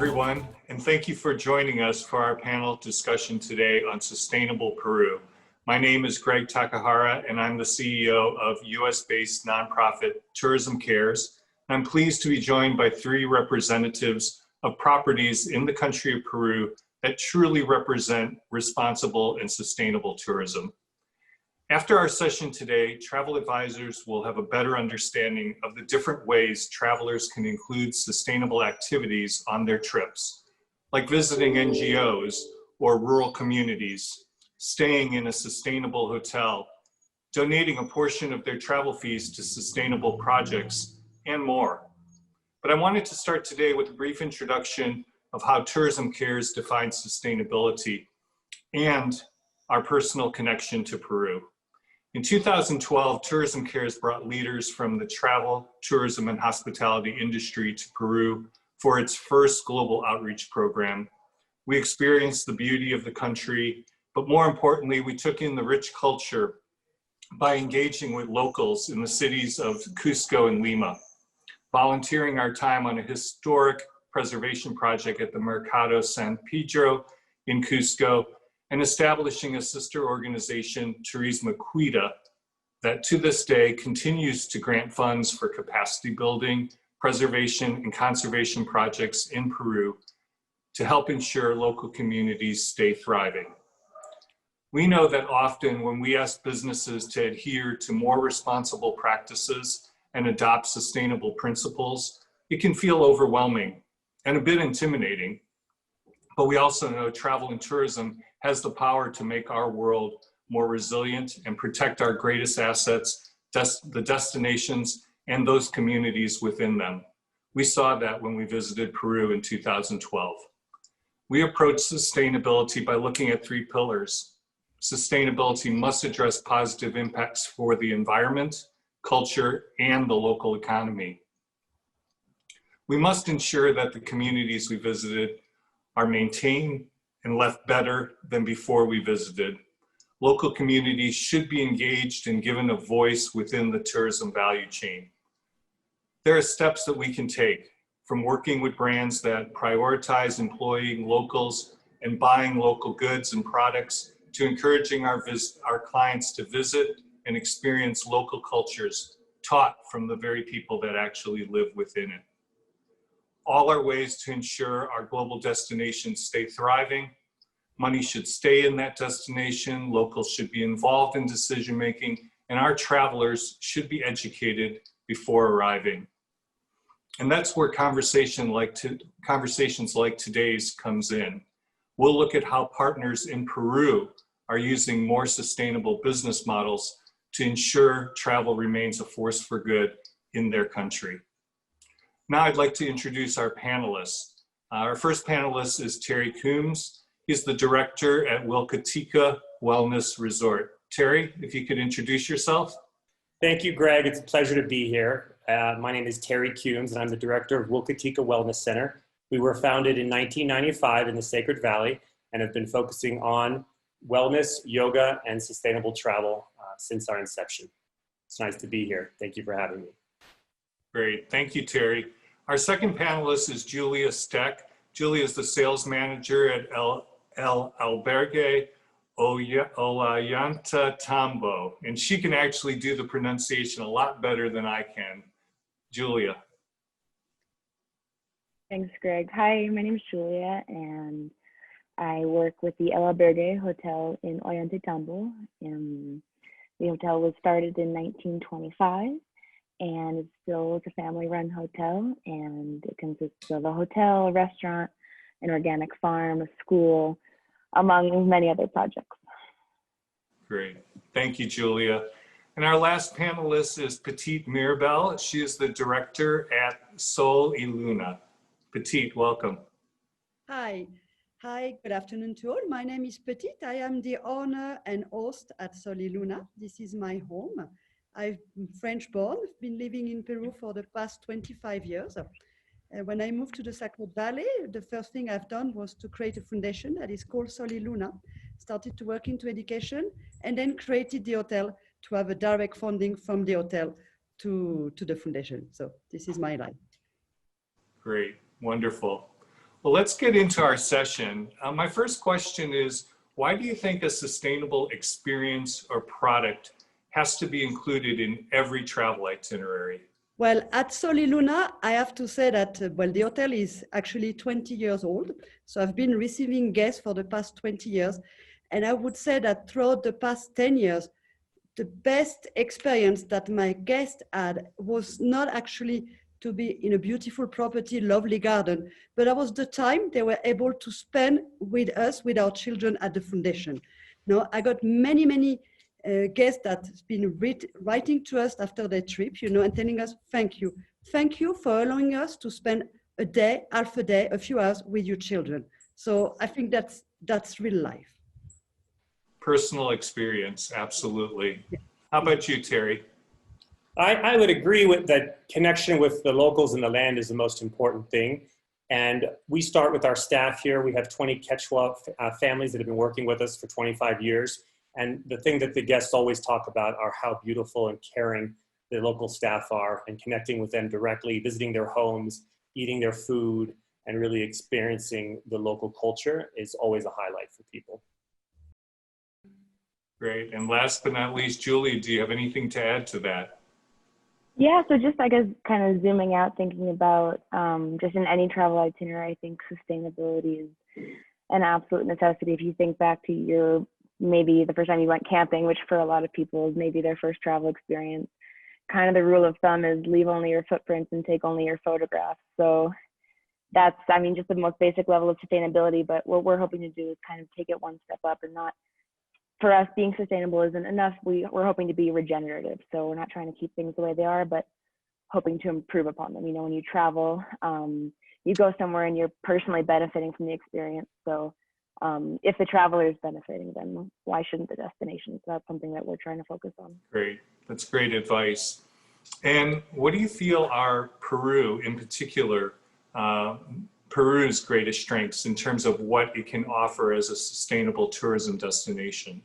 everyone, and thank you for joining us for our panel discussion today on sustainable Peru. My name is Greg Takahara, and I'm the CEO of US-based nonprofit Tourism Cares. I'm pleased to be joined by three representatives of properties in the country of Peru that truly represent responsible and sustainable tourism. After our session today, travel advisors will have a better understanding of the different ways travelers can include sustainable activities on their trips, like visiting NGOs or rural communities, staying in a sustainable hotel, donating a portion of their travel fees to sustainable projects, and more. But I wanted to start today with a brief introduction of how Tourism Cares defines sustainability and our personal connection to Peru. In 2012, Tourism Cares brought leaders from the travel, tourism, and hospitality industry to Peru for its first global outreach program. We experienced the beauty of the country, but more importantly, we took in the rich culture by engaging with locals in the cities of Cusco and Lima, volunteering our time on a historic preservation project at the Mercado San Pedro in Cusco, and establishing a sister organization, Turismo Cuida, that to this day continues to grant funds for capacity building, preservation, and conservation projects in Peru to help ensure local communities stay thriving. We know that often when we ask businesses to adhere to more responsible practices and adopt sustainable principles, it can feel overwhelming and a bit intimidating. But we also know travel and tourism has the power to make our world more resilient and protect our greatest assets, the destinations, and those communities within them. We saw that when we visited Peru in 2012. We approach sustainability by looking at three pillars. Sustainability must address positive impacts for the environment, culture, and the local economy. We must ensure that the communities we visited are maintained and left better than before we visited. Local communities should be engaged and given a voice within the tourism value chain. There are steps that we can take, from working with brands that prioritize employing locals and buying local goods and products, to encouraging our clients to visit and experience local cultures taught from the very people that actually live within it. All are ways to ensure our global destinations stay thriving. Money should stay in that destination, locals should be involved in decision-making, and our travelers should be educated before arriving. And that's where conversations like today's comes in. We'll look at how partners in Peru are using more sustainable business models to ensure travel remains a force for good in their country. Now I'd like to introduce our panelists. Our first panelist is Terry Coombs. He's the director at Willka Wellness Resort. Terry, if you could introduce yourself. Thank you, Greg. It's a pleasure to be here. My name is Terry Coombs, and I'm the director of Willka Wellness Center. We were founded in 1995 in the Sacred Valley and have been focusing on wellness, yoga, and sustainable travel since our inception. It's nice to be here. Thank you for having me. Great, thank you, Terry. Our second panelist is Julia Steck. Julia is the sales manager at El Albergue Ollanta Tambo, and she can actually do the pronunciation a lot better than I can. Julia. Thanks, Greg. Hi, my name is Julia, and I work with the El Albergue Hotel in Ollanta Tambo. The hotel was started in 1925. And it's still a family-run hotel, and it consists of a hotel, a restaurant, an organic farm, a school, among many other projects. Great, thank you, Julia. And our last panelist is Petite Mirabelle. She is the director at Sol y Luna. Petite, welcome. Hi, good afternoon to all. My name is Petite. I am the owner and host at Sol y Luna. This is my home. I'm French born, been living in Peru for the past 25 years. When I moved to the Sacred Valley, the first thing I've done was to create a foundation that is called Sol y Luna. Started to work into education and then created the hotel to have a direct funding from the hotel to the foundation. So this is my life. Great, wonderful. Well, let's get into our session. My first question is, why do you think a sustainable experience or product has to be included in every travel itinerary? Well, at Soliluna, I have to say that, well, the hotel is actually 20 years old. So I've been receiving guests for the past 20 years. And I would say that throughout the past 10 years, the best experience that my guests had was not actually to be in a beautiful property, lovely garden, but that was the time they were able to spend with us, with our children at the foundation. Now, I got many guests that have been writing to us after their trip, and telling us, thank you. Thank you for allowing us to spend a day, half a day, a few hours with your children. So I think that's real life. Personal experience, absolutely. How about you, Terry? I would agree with that. Connection with the locals and the land is the most important thing. And we start with our staff here. We have 20 Quechua families that have been working with us for 25 years. And the thing that the guests always talk about are how beautiful and caring the local staff are, and connecting with them directly, visiting their homes, eating their food, and really experiencing the local culture is always a highlight for people. Great. And last but not least, Julia, do you have anything to add to that? Yeah, so just I guess kind of zooming out, thinking about just in any travel itinerary, I think sustainability is an absolute necessity. If you think back to maybe the first time you went camping, which for a lot of people is maybe their first travel experience, kind of the rule of thumb is leave only your footprints and take only your photographs. So that's, I mean, just the most basic level of sustainability, but what we're hoping to do is kind of take it one step up, and not, for us, being sustainable isn't enough. We're hoping to be regenerative. So we're not trying to keep things the way they are, but hoping to improve upon them. When you travel, you go somewhere and you're personally benefiting from the experience. So if the traveler is benefiting, then why shouldn't the destination? So that's something that we're trying to focus on. Great. That's great advice. And what do you feel are Peru in particular, Peru's greatest strengths in terms of what it can offer as a sustainable tourism destination?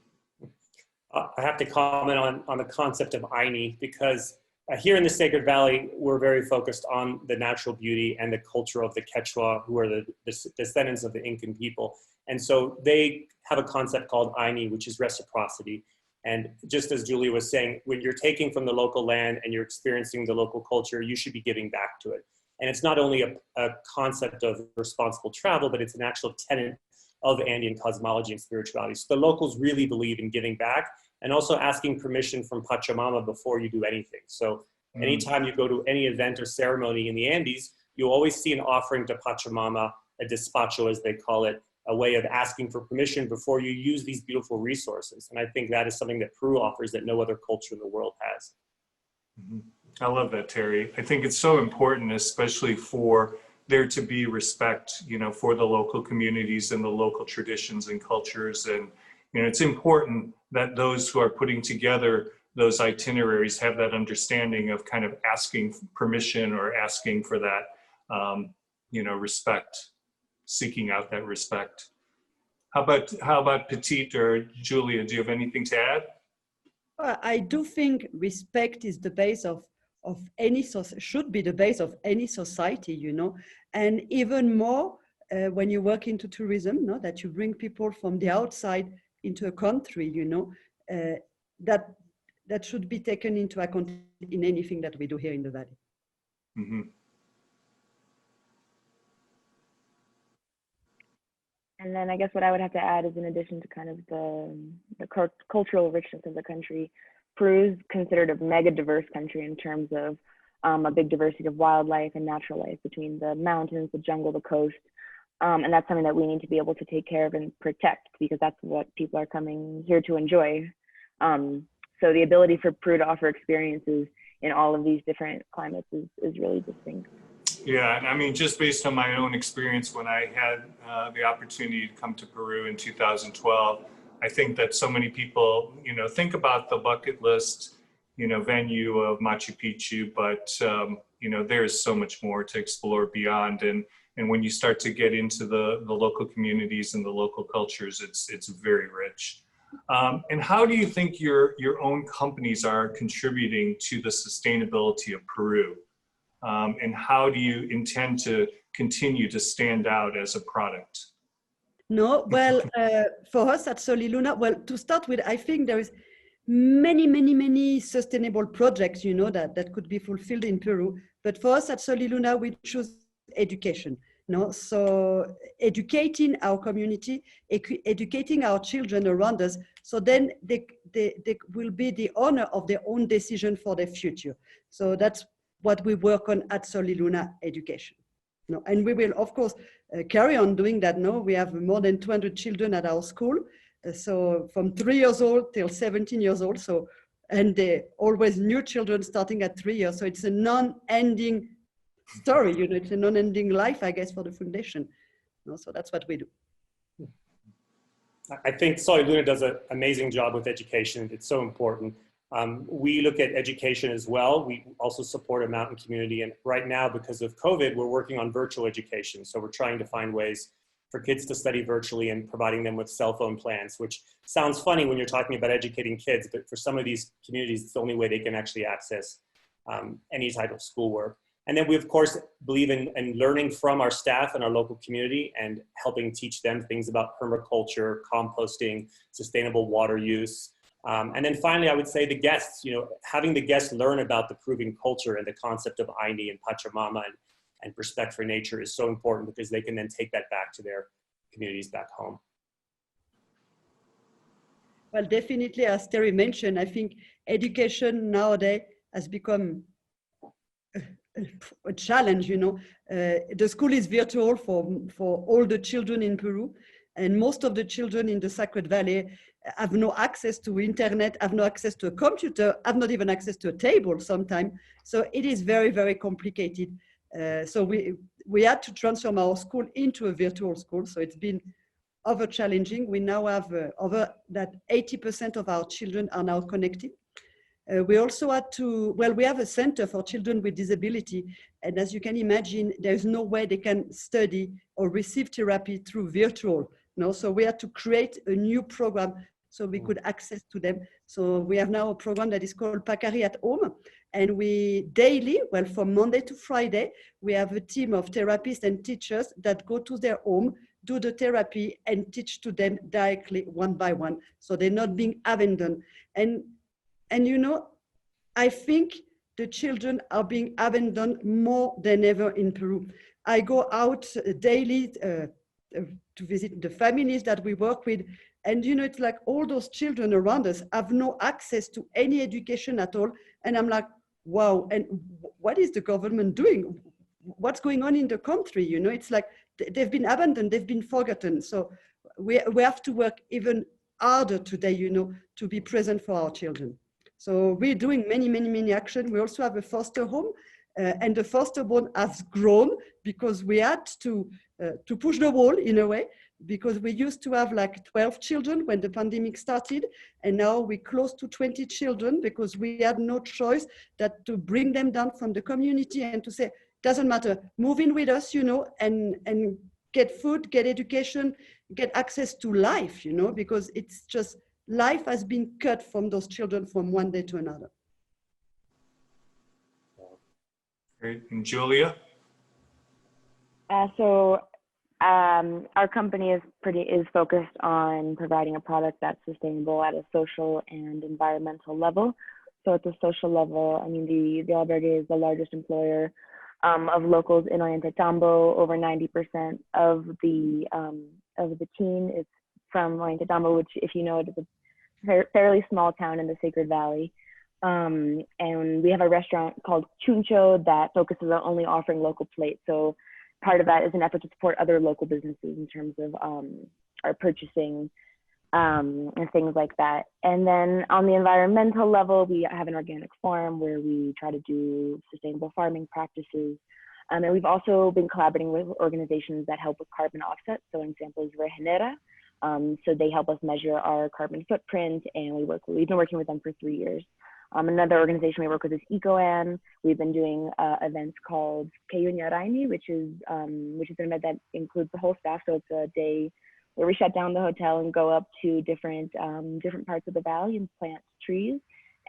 I have to comment on the concept of Aini, because here in the Sacred Valley, we're very focused on the natural beauty and the culture of the Quechua, who are the descendants of the Incan people. And so they have a concept called Aini, which is reciprocity. And just as Julia was saying, when you're taking from the local land and you're experiencing the local culture, you should be giving back to it. And it's not only a concept of responsible travel, but it's an actual tenet of Andean cosmology and spirituality. So the locals really believe in giving back, and also asking permission from Pachamama before you do anything. So anytime you go to any event or ceremony in the Andes, you always see an offering to Pachamama, a despacho as they call it, a way of asking for permission before you use these beautiful resources. And I think that is something that Peru offers that no other culture in the world has. Mm-hmm. I love that, Terry. I think it's so important, especially for there to be respect, for the local communities and the local traditions and cultures. And, it's important that those who are putting together those itineraries have that understanding of kind of asking permission or asking for that, respect, seeking out that respect. How about Petite or Julia? Do you have anything to add? Well, I do think respect is the base of any should be the base of any society, and even more when you work into tourism, that you bring people from the outside into a country, that should be taken into account in anything that we do here in the Valley. Mm-hmm. And then I guess what I would have to add is, in addition to kind of the cultural richness of the country, Peru is considered a mega diverse country in terms of a big diversity of wildlife and natural life between the mountains, the jungle, the coast. And that's something that we need to be able to take care of and protect, because that's what people are coming here to enjoy. So the ability for Peru to offer experiences in all of these different climates is really distinct. Yeah, and I mean, just based on my own experience when I had the opportunity to come to Peru in 2012, I think that so many people, think about the bucket list, venue of Machu Picchu, but, there is so much more to explore beyond. And when you start to get into the local communities and the local cultures, it's very rich. And how do you think your own companies are contributing to the sustainability of Peru? And how do you intend to continue to stand out as a product? No, well, for us at Soliluna, well, to start with, I think there is many sustainable projects, you know, that could be fulfilled in Peru. But for us at Soliluna, we choose education. No, so educating our community, educating our children around us, so then they will be the owner of their own decision for their future. So that's what we work on at Soliluna Education. No, and we will, of course, carry on doing that. No, we have more than 200 children at our school, so from 3 years old till 17 years old. So, and they always new children starting at 3 years. So it's a non-ending story, you know, it's a non-ending life, I guess, for the foundation. No, so that's what we do. I think Soliluna does an amazing job with education. It's so important. We look at education as well. We also support a mountain community. And right now, because of COVID, we're working on virtual education. So we're trying to find ways for kids to study virtually and providing them with cell phone plans, which sounds funny when you're talking about educating kids, but for some of these communities, it's the only way they can actually access any type of schoolwork. And then we, of course, believe in learning from our staff and our local community and helping teach them things about permaculture, composting, sustainable water use. And then finally, I would say the guests, you know, having the guests learn about the Peruvian culture and the concept of Aini and Pachamama and respect for nature is so important because they can then take that back to their communities back home. Well, definitely, as Terry mentioned, I think education nowadays has become a challenge, you know. The school is virtual for all the children in Peru, and most of the children in the Sacred Valley have no access to internet, have no access to a computer, have not even access to a table sometimes. So it is very complicated. So we had to transform our school into a virtual school. So it's been over challenging. We now have over that 80% of our children are now connected. We also had to, well, we have a center for children with disability. And as you can imagine, there's no way they can study or receive therapy through virtual. No, so we had to create a new program so we could access to them. So we have now a program that is called Pacari at Home. And we daily, well, from Monday to Friday, we have a team of therapists and teachers that go to their home, do the therapy and teach to them directly one by one. So they're not being abandoned. And you know, I think the children are being abandoned more than ever in Peru. I go out daily to visit the families that we work with. And you know, it's like all those children around us have no access to any education at all. And I'm like, wow, and what is the government doing? What's going on in the country? You know, it's like they've been abandoned, they've been forgotten. So we have to work even harder today, you know, to be present for our children. So we're doing many actions. We also have a foster home, and the foster home has grown because we had to push the wall in a way, because we used to have like 12 children when the pandemic started, and now we're close to 20 children because we had no choice that to bring them down from the community and to say, doesn't matter, move in with us, you know, and get food, get education, get access to life, you know, because it's just, life has been cut from those children from one day to another. Great. And Julia? Our company is focused on providing a product that's sustainable at a social and environmental level. So at the social level, I mean, the albergue is the largest employer of locals in Ollantaytambo. Over 90% of the team is from Ollantaytambo, which, if you know, it is a fairly small town in the Sacred Valley. And we have a restaurant called Chuncho that focuses on only offering local plates. So part of that is an effort to support other local businesses in terms of our purchasing and things like that. And then on the environmental level, we have an organic farm where we try to do sustainable farming practices. And we've also been collaborating with organizations that help with carbon offsets. So an example is Regenera. So they help us measure our carbon footprint, and we've been working with them for 3 years. Another organization we work with is EcoAn. We've been doing events called Itinerary, which is an event that includes the whole staff. So it's a day where we shut down the hotel and go up to different parts of the valley and plant trees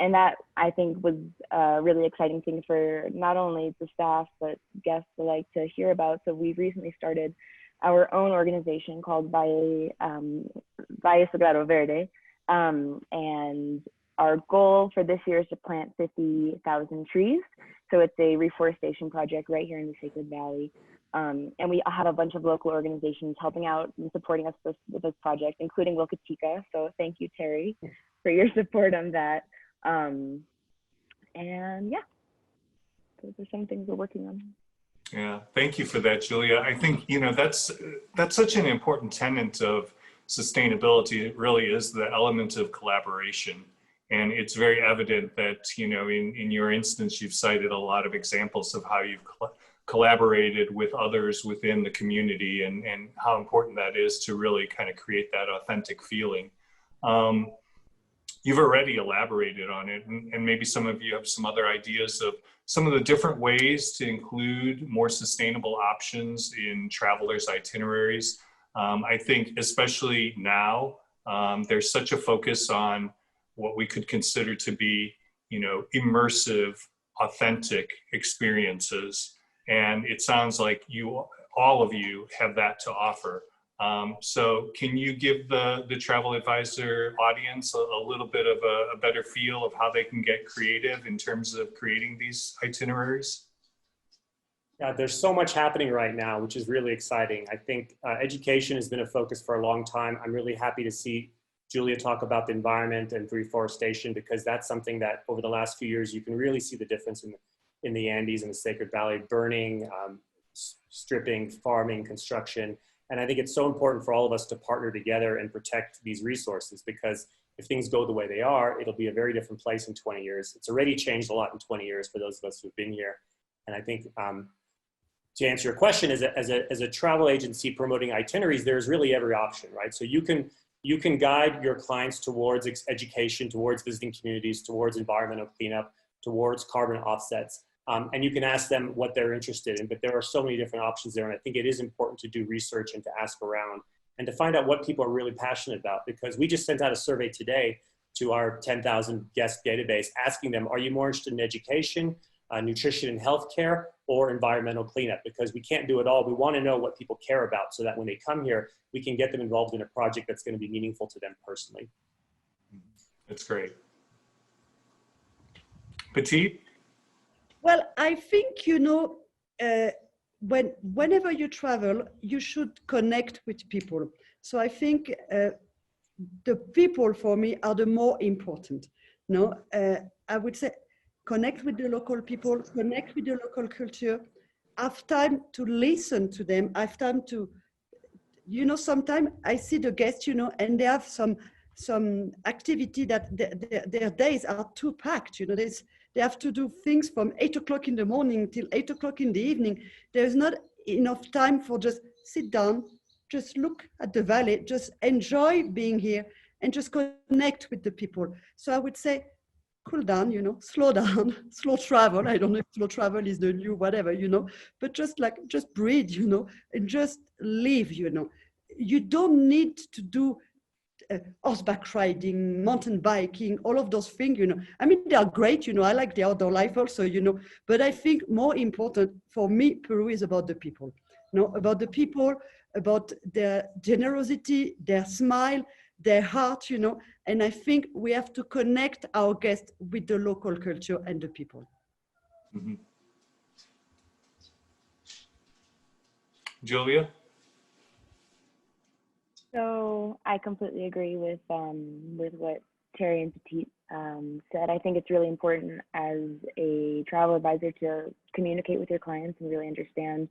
And that, I think, was a really exciting thing for not only the staff, but guests alike to hear about. So we've recently started our own organization called Valle Sagrado Verde. And our goal for this year is to plant 50,000 trees. So it's a reforestation project right here in the Sacred Valley. And we have a bunch of local organizations helping out and supporting us with this project, including Willka. So thank you, Terry, for your support on that. And yeah, those are some things we're working on. Yeah, thank you for that, Julia. I think, that's such an important tenet of sustainability. It really is the element of collaboration. And it's very evident that, in your instance, you've cited a lot of examples of how you've collaborated with others within the community and how important that is to really kind of create that authentic feeling. You've already elaborated on it, and maybe some of you have some other ideas of some of the different ways to include more sustainable options in travelers' itineraries. I think especially now, there's such a focus on what we could consider to be, immersive, authentic experiences. And it sounds like all of you have that to offer. So can you give the travel advisor audience a little bit of a better feel of how they can get creative in terms of creating these itineraries? Yeah, there's so much happening right now, which is really exciting. I think education has been a focus for a long time. I'm really happy to see Julia talk about the environment and reforestation, because that's something that over the last few years, you can really see the difference in the Andes and the Sacred Valley, burning, stripping, farming, construction. And I think it's so important for all of us to partner together and protect these resources, because if things go the way they are, it'll be a very different place in 20 years. It's already changed a lot in 20 years for those of us who've been here. And I think to answer your question, as a travel agency promoting itineraries, there's really every option, right? So you can guide your clients towards education, towards visiting communities, towards environmental cleanup, towards carbon offsets. And you can ask them what they're interested in, but there are so many different options there. And I think it is important to do research and to ask around and to find out what people are really passionate about, because we just sent out a survey today to our 10,000 guest database, asking them, are you more interested in education, nutrition and healthcare, or environmental cleanup? Because we can't do it all. We want to know what people care about so that when they come here, we can get them involved in a project that's going to be meaningful to them personally. That's great. Petite? Well, I think, whenever you travel, you should connect with people. So I think the people for me are the more important. I would say connect with the local people, connect with the local culture, have time to listen to them, have time to, sometimes I see the guests, and they have some activity that their days are too packed, they have to do things from 8 o'clock in the morning till 8 o'clock in the evening. There's not enough time for just sit down, just look at the valley, just enjoy being here and just connect with the people. So I would say, cool down, slow down, slow travel. I don't know if slow travel is the new whatever, but just breathe, and just live, You don't need to do horseback riding, mountain biking, all of those things, I mean, they are great, I like the outdoor life also, but I think more important for me, Peru is about the people, about the people, about their generosity, their smile, their heart, and I think we have to connect our guests with the local culture and the people. Mm-hmm. Julia? So I completely agree with what Terry and Petite said. I think it's really important as a travel advisor to communicate with your clients and really understand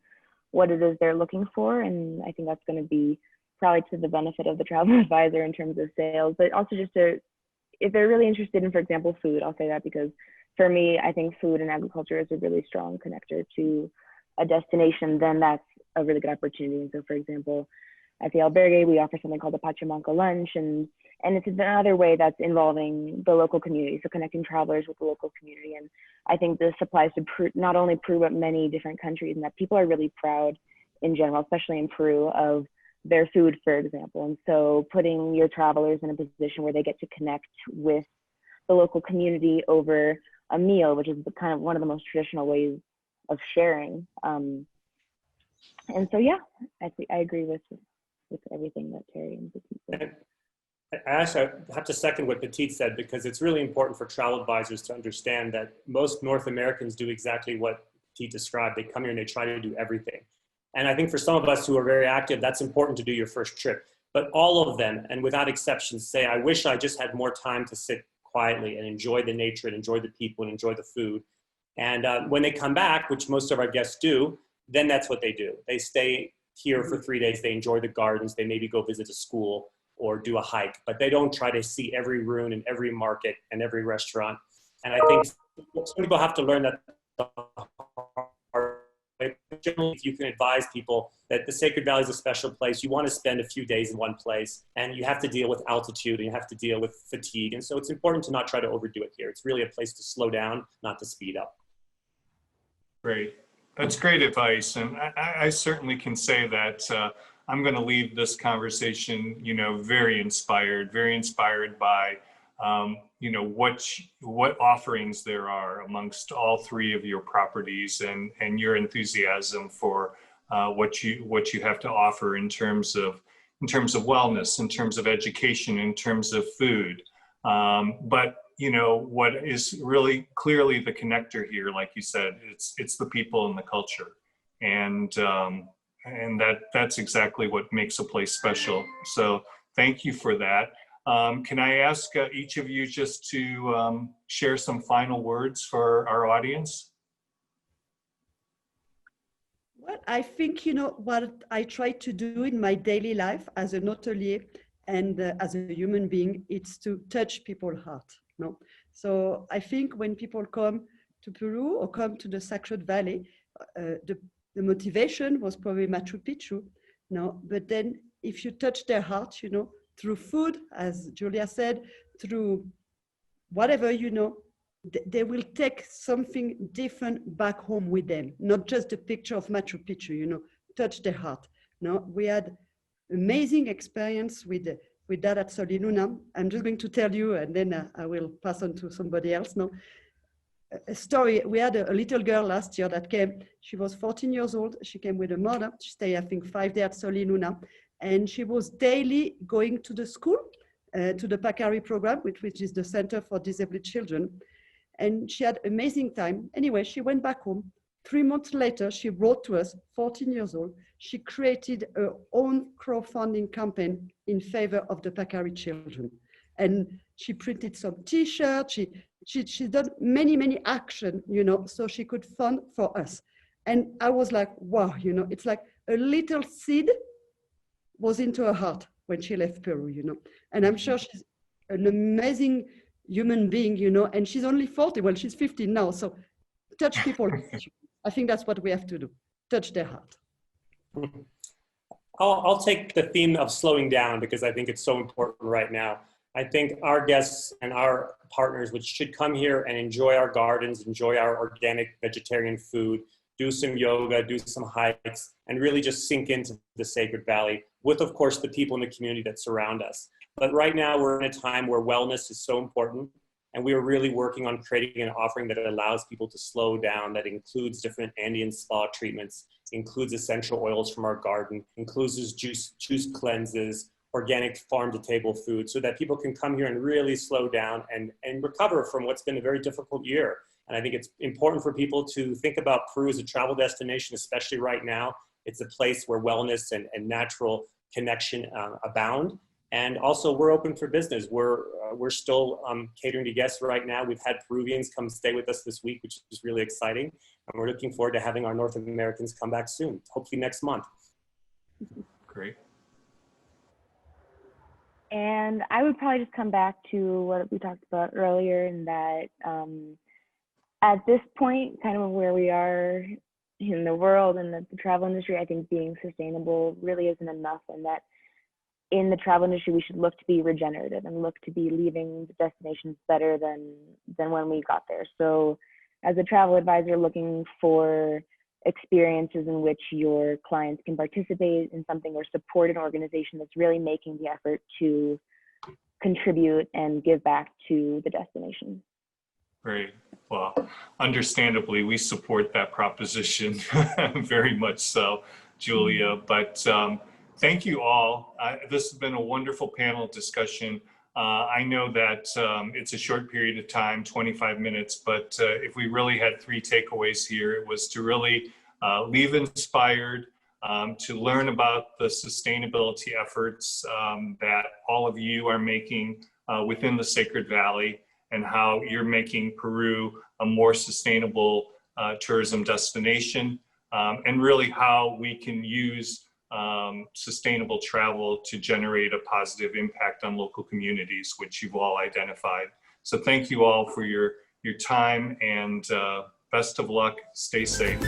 what it is they're looking for. And I think that's going to be probably to the benefit of the travel advisor in terms of sales, but also just if they're really interested in, for example, food, I'll say that because for me, I think food and agriculture is a really strong connector to a destination, then that's a really good opportunity. And so, for example, at the albergue, we offer something called the Pachamanca lunch, and it's another way that's involving the local community, so connecting travelers with the local community. And I think this applies to not only Peru, but many different countries, and that people are really proud in general, especially in Peru, of their food, for example. And so putting your travelers in a position where they get to connect with the local community over a meal, which is kind of one of the most traditional ways of sharing. And so, yeah, I agree with everything that Terry and Petite said. Actually, I have to second what Petite said, because it's really important for travel advisors to understand that most North Americans do exactly what Petite described. They come here and they try to do everything. And I think for some of us who are very active, that's important to do your first trip. But all of them, and without exception, say, I wish I just had more time to sit quietly and enjoy the nature and enjoy the people and enjoy the food. And when they come back, which most of our guests do, then that's what they do. They stay here for 3 days. They enjoy the gardens. They maybe go visit a school or do a hike, but they don't try to see every ruin and every market and every restaurant. And I think some people have to learn that. Generally, if you can advise people that the Sacred Valley is a special place, you want to spend a few days in one place, and you have to deal with altitude and you have to deal with fatigue. And so it's important to not try to overdo it here. It's really a place to slow down, not to speed up. Great. That's great advice. And I certainly can say that I'm going to leave this conversation, very inspired by, what offerings there are amongst all three of your properties, and your enthusiasm for what you have to offer in terms of wellness, in terms of education, in terms of food. But what is really clearly the connector here, like you said, it's the people and the culture, and that's exactly what makes a place special. So thank you for that. Can I ask each of you just to share some final words for our audience? Well, I think, what I try to do in my daily life as an hotelier and as a human being, it's to touch people's heart. No? So I think when people come to Peru or come to the Sacred Valley, the motivation was probably Machu Picchu. No? But then if you touch their heart, through food, as Julia said, through whatever, they will take something different back home with them, not just a picture of Machu Picchu, touch their heart. No, we had amazing experience with that at Soliluna. I'm just going to tell you, and then I will pass on to somebody else. No, a story. We had a little girl last year that came. She was 14 years old. She came with her mother. She stayed, I think, 5 days at Soliluna, and she was daily going to the school, to the PACARI program, which is the Center for Disabled Children. And she had amazing time. Anyway, she went back home. 3 months later, she wrote to us, 14 years old. She created her own crowdfunding campaign in favor of the PACARI children. And she printed some T-shirts. She done many action, so she could fund for us. And I was like, wow, it's like a little seed was into her heart when she left Peru, And I'm sure she's an amazing human being, and she's only 40. Well, she's 15 now. So touch people. I think that's what we have to do. Touch their heart. I'll take the theme of slowing down, because I think it's so important right now. I think our guests and our partners, which should come here and enjoy our gardens, enjoy our organic vegetarian food, do some yoga, do some hikes, and really just sink into the Sacred Valley with, of course, the people in the community that surround us. But right now we're in a time where wellness is so important, and we are really working on creating an offering that allows people to slow down, that includes different Andean spa treatments, includes essential oils from our garden, includes juice cleanses, organic farm-to-table food, so that people can come here and really slow down and recover from what's been a very difficult year. And I think it's important for people to think about Peru as a travel destination, especially right now. It's a place where wellness and natural connection abound. And also, we're open for business. We're still catering to guests right now. We've had Peruvians come stay with us this week, which is really exciting. And we're looking forward to having our North Americans come back soon, hopefully next month. Great. And I would probably just come back to what we talked about earlier, in that at this point, kind of where we are in the world and the travel industry, I think being sustainable really isn't enough, and that in the travel industry, we should look to be regenerative and look to be leaving the destinations better than when we got there. So as a travel advisor, looking for experiences in which your clients can participate in something or support an organization that's really making the effort to contribute and give back to the destination. Great. Well, understandably, we support that proposition very much so, Julia. But thank you all. This has been a wonderful panel discussion. I know that it's a short period of time, 25 minutes, but if we really had 3 takeaways here, it was to really leave inspired, to learn about the sustainability efforts that all of you are making within the Sacred Valley, and how you're making Peru a more sustainable tourism destination, and really how we can use sustainable travel to generate a positive impact on local communities, which you've all identified. So thank you all for your time, and best of luck. Stay safe.